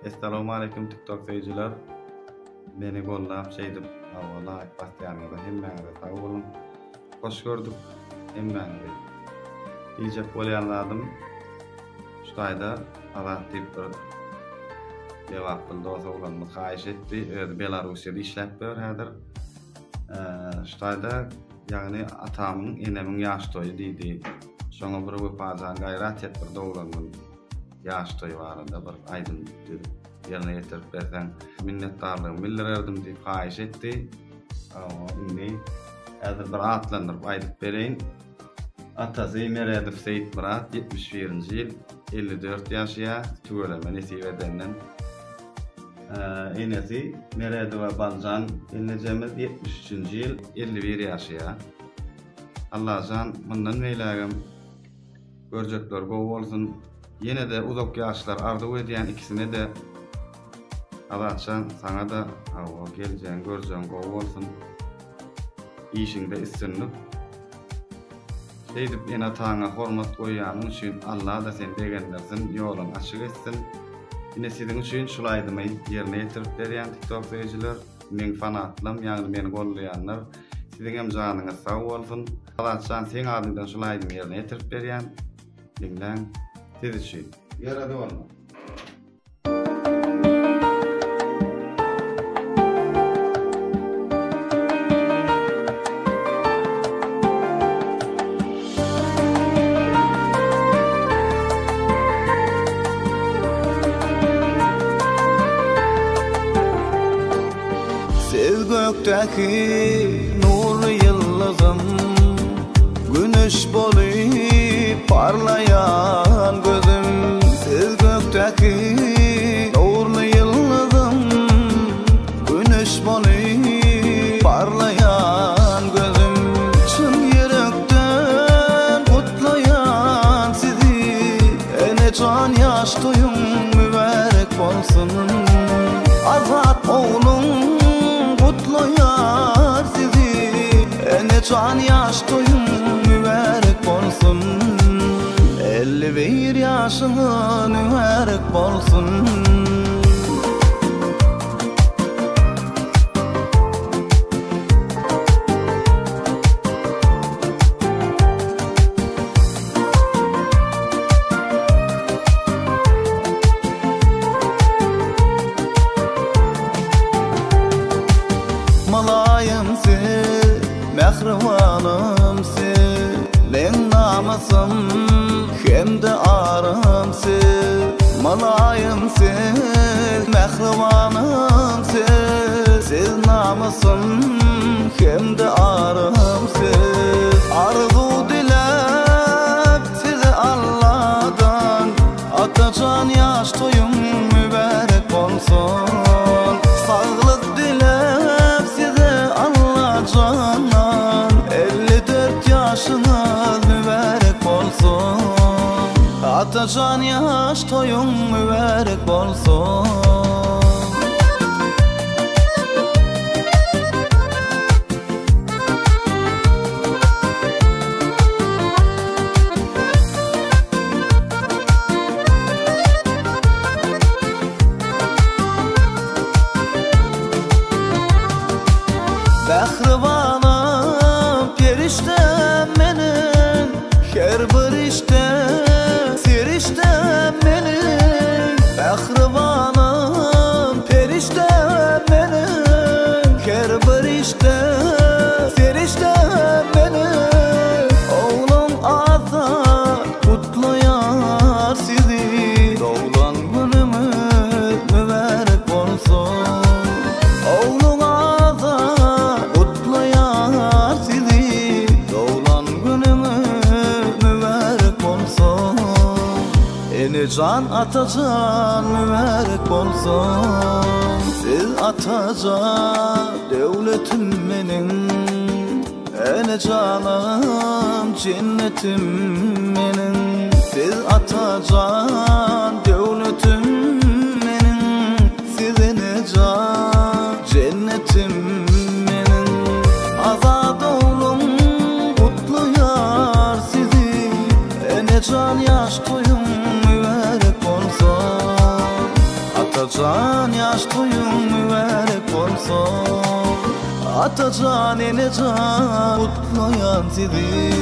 Assalamu alaikum TikTok seyirciler. Beni gollap şeydip awala bastyanyda hemmäňe sag bolun. Hoş gördük hemmäňe. İlje bolýanlarym şu taýda azat diýip bir cevaply dost oglanymy haýyş etdi. Belarusyada işläp ber häzir. Şu taýda ýagny atamyň enemiň ýaş toýu diýdi. Şoňa bir wepazan gaýrat etdir dowlanmyn. Ýaş toýu barada bir aýdym ýerine ýetirip bersen minnetdarlygymy bildirerdim diýip haýyş etdi. Indi häzir bir atlandyryp aýdyp bereýin. Atasy Meredif Seyit Murat 71-nji ýyl 54 ýaşya tüweleme nesibedenden. Enesi Meredova Baljan ellejemiz 73-nji ýyl 51 ýaşya. Allahjan mundan meýlägem görjekler gowy bolsun. Yine de uzak yaşlar arzu edýän ikisine de Azatçan sana da geleceğin göreceğin gowy bolsun. İşinde istinlik. Deyip ene taňa hormat goýanyň üçin Allah da sen degenlersin ýolun açyk etsin. Ine siziň üçin şulaýdymy ýerine ýetirip berýän TikTok seyirciler, men fanatlarym, ýagny meni gollaýanlar, siziň hem janyňyz sag bolsun. Azatçan sen adyňdan şulaýdymy ýerine ýetirip berýän. Dinlen. Dedişi. Yaradı olma. Siz gökteki nurlu yıldızım, güneş bolup parlayan gözüm. Siz gökteki nurlu yıldızım, güneş bolup parlayan gözüm. Çın yürekten kutlayan sizi, ene can yaş toyum mübarek bolsun. Azat oğlum kutlayan sizi, ene can yaş toyum mübarek bolsun. 51 ýaşyňyz mübarek bolsun. Malayımsiz, mehribanımsiz, men namasym hem de arımsiz. Malayımsiz, mehribanımsiz, siz namasym hem de arımsiz. Arzu dilep size Allah'dan, atacan yaş toyum mübarek bolsun. Sağlık dilep size Allah'dan, 54 ýaşyňyz mübarek bolsun. Atacan yaş toyum mübarek bolsun. Behribanım periştem menin, her bir işte siriştem menin. Behribanım periştem menin, her bir işte siriştem menin. Oğlum azat kutlaýar sizi, doğulan günümüz mübarek bolsun. Oğlum can atacan mübarek bolsun. Siz atacan devletim menin, ene canım cennetim menin. Siz atacan devletim menin, siz ene can cennetim menin. Azat oğlum kutlaýar sizi, ene can yaş toyum mübarek bolsun. Atacan yaş toyun mübarek olsun. Atacan enecan kutlayan sizi.